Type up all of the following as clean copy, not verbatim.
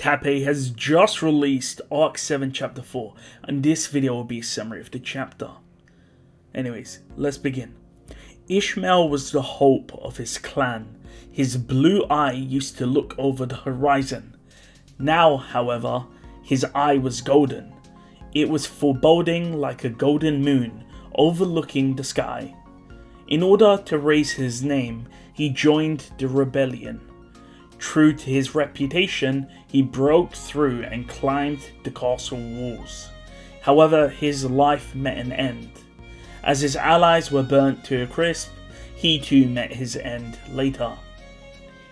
Tappei has just released Arc 7 Chapter 4, and this video will be a summary of the chapter. Anyways, let's begin. Ishmael was the hope of his clan. His blue eye used to look over the horizon. Now, however, his eye was golden. It was foreboding like a golden moon overlooking the sky. In order to raise his name, he joined the rebellion. True to his reputation, he broke through and climbed the castle walls. However, his life met an end. As his allies were burnt to a crisp, he too met his end later.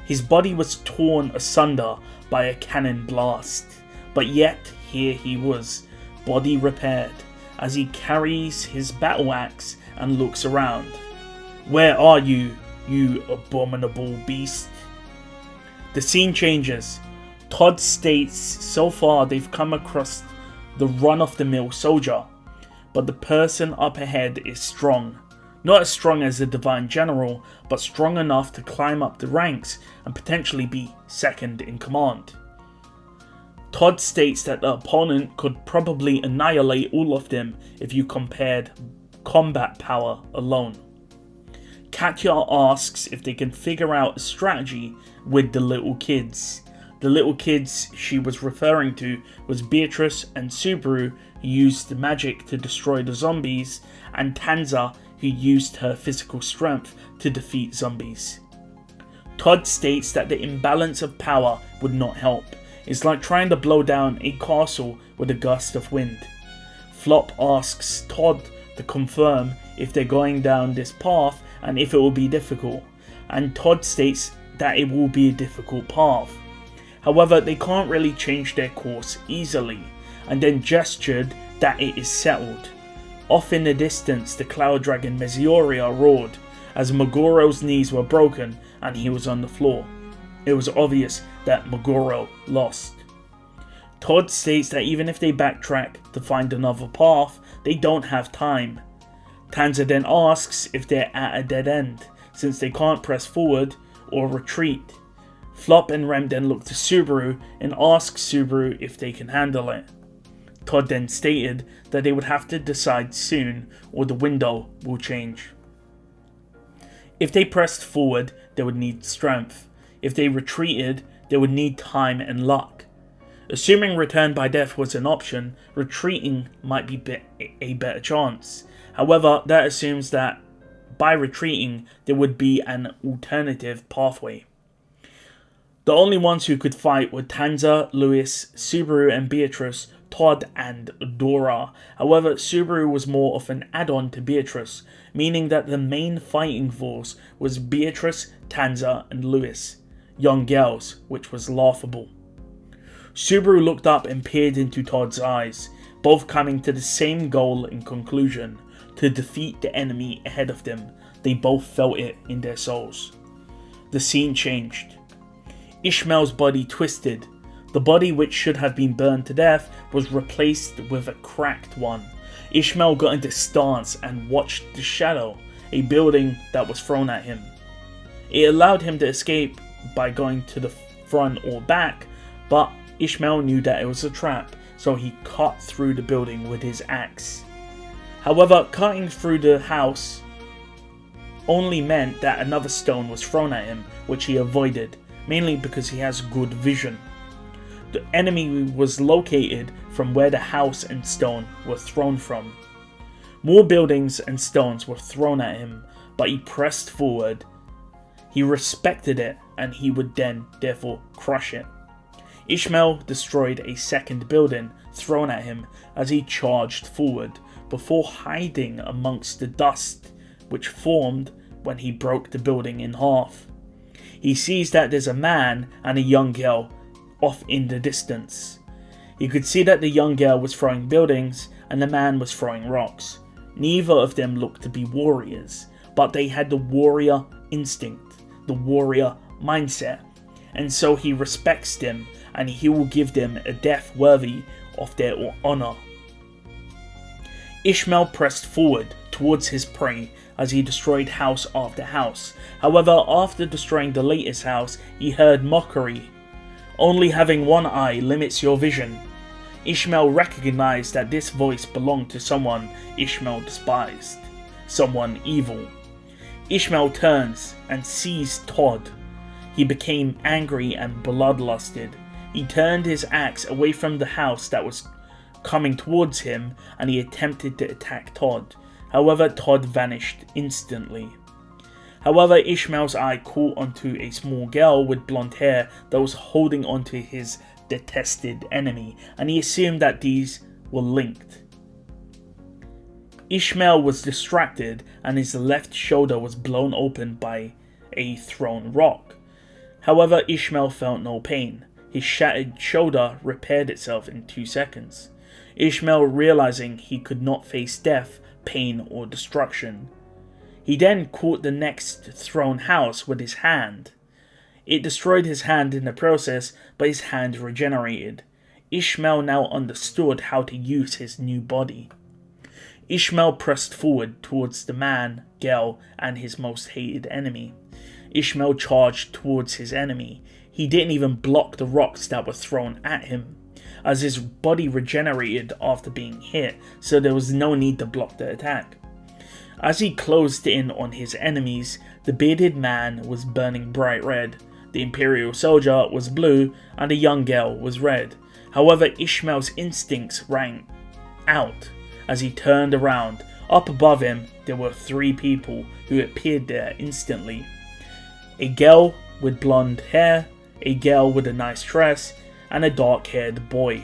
His body was torn asunder by a cannon blast, but yet here he was, body repaired, as he carries his battle axe and looks around. "Where are you, you abominable beast?" The scene changes. Todd states so far they've come across the run-of-the-mill soldier, but the person up ahead is strong. Not as strong as the Divine General, but strong enough to climb up the ranks and potentially be second in command. Todd states that the opponent could probably annihilate all of them if you compared combat power alone. Katya asks if they can figure out a strategy with the little kids. The little kids she was referring to was Beatrice and Subaru, who used magic to destroy the zombies, and Tanza, who used her physical strength to defeat zombies. Todd states that the imbalance of power would not help. It's like trying to blow down a castle with a gust of wind. Flop asks Todd to confirm if they're going down this path and if it will be difficult, and Todd states that it will be a difficult path. However, they can't really change their course easily, and then gestured that it is settled. Off in the distance, the cloud dragon Mesioria roared as Megoro's knees were broken and he was on the floor. It was obvious that Megoro lost. Todd states that even if they backtrack to find another path, they don't have time. Tanza then asks if they're at a dead end, since they can't press forward or retreat. Flop and Rem then look to Subaru and ask Subaru if they can handle it. Todd then stated that they would have to decide soon or the window will change. If they pressed forward, they would need strength. If they retreated, they would need time and luck. Assuming return by death was an option, retreating might be a better chance. However, that assumes that by retreating, there would be an alternative pathway. The only ones who could fight were Tanza, Lewis, Subaru and Beatrice, Todd and Dora. However, Subaru was more of an add-on to Beatrice, meaning that the main fighting force was Beatrice, Tanza and Lewis, young girls, which was laughable. Subaru looked up and peered into Todd's eyes, both coming to the same goal in conclusion, to defeat the enemy ahead of them. They both felt it in their souls. The scene changed. Ishmael's body twisted. The body which should have been burned to death was replaced with a cracked one. Ishmael got into stance and watched the shadow, a building that was thrown at him. It allowed him to escape by going to the front or back, but Ishmael knew that it was a trap, so he cut through the building with his axe. However, cutting through the house only meant that another stone was thrown at him, which he avoided, mainly because he has good vision. The enemy was located from where the house and stone were thrown from. More buildings and stones were thrown at him, but he pressed forward. He respected it, and he would then therefore crush it. Ishmael destroyed a second building thrown at him as he charged forward, before hiding amongst the dust which formed when he broke the building in half. He sees that there's a man and a young girl off in the distance. He could see that the young girl was throwing buildings and the man was throwing rocks. Neither of them looked to be warriors, but they had the warrior instinct, the warrior mindset, and so he respects them and he will give them a death worthy of their honor. Ishmael pressed forward towards his prey as he destroyed house after house. However, after destroying the latest house, he heard mockery. Only having one eye limits your vision. Ishmael recognized that this voice belonged to someone Ishmael despised, someone evil. Ishmael turns and sees Todd. He became angry and bloodlusted. He turned his axe away from the house that was coming towards him, and he attempted to attack Todd. However, Todd vanished instantly. However, Ishmael's eye caught onto a small girl with blonde hair that was holding onto his detested enemy, and he assumed that these were linked. Ishmael was distracted, and his left shoulder was blown open by a thrown rock. However, Ishmael felt no pain. His shattered shoulder repaired itself in 2 seconds. Ishmael, realizing he could not face death, pain, or destruction. He then caught the next thrown house with his hand. It destroyed his hand in the process, but his hand regenerated. Ishmael now understood how to use his new body. Ishmael pressed forward towards the man, girl, and his most hated enemy. Ishmael charged towards his enemy. He didn't even block the rocks that were thrown at him, as his body regenerated after being hit, so there was no need to block the attack. As he closed in on his enemies, the bearded man was burning bright red, the imperial soldier was blue, and the young girl was red. However, Ishmael's instincts rang out as he turned around. Up above him, there were 3 people who appeared there instantly. A girl with blonde hair, a girl with a nice dress, and a dark-haired boy.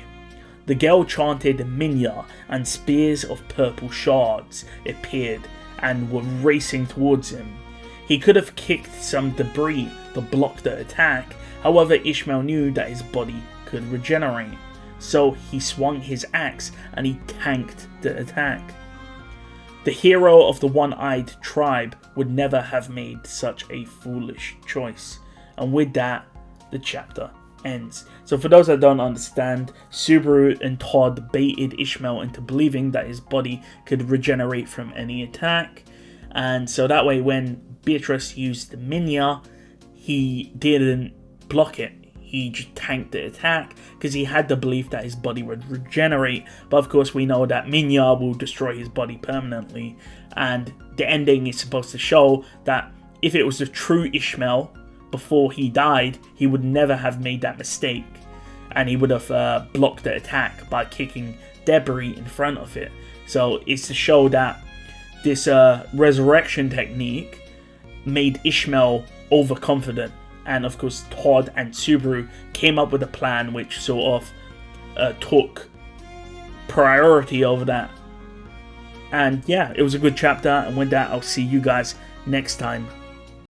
The girl chanted Emilia, and spears of purple shards appeared and were racing towards him. He could have kicked some debris to block the attack, however Ishmael knew that his body could regenerate, so he swung his axe and he tanked the attack. The hero of the one-eyed tribe would never have made such a foolish choice. And with that, the chapter ends. So for those that don't understand, Subaru and Todd baited Ishmael into believing that his body could regenerate from any attack. And so that way when Beatrice used the Minya, he didn't block it. He just tanked the attack because he had the belief that his body would regenerate. But of course we know that Minya will destroy his body permanently. And the ending is supposed to show that if it was the true Ishmael before he died, he would never have made that mistake. And he would have blocked the attack by kicking debris in front of it. So it's to show that this resurrection technique made Ishmael overconfident. And of course Todd and Subaru came up with a plan which sort of took priority over that. And yeah, it was a good chapter, and with that I'll see you guys next time.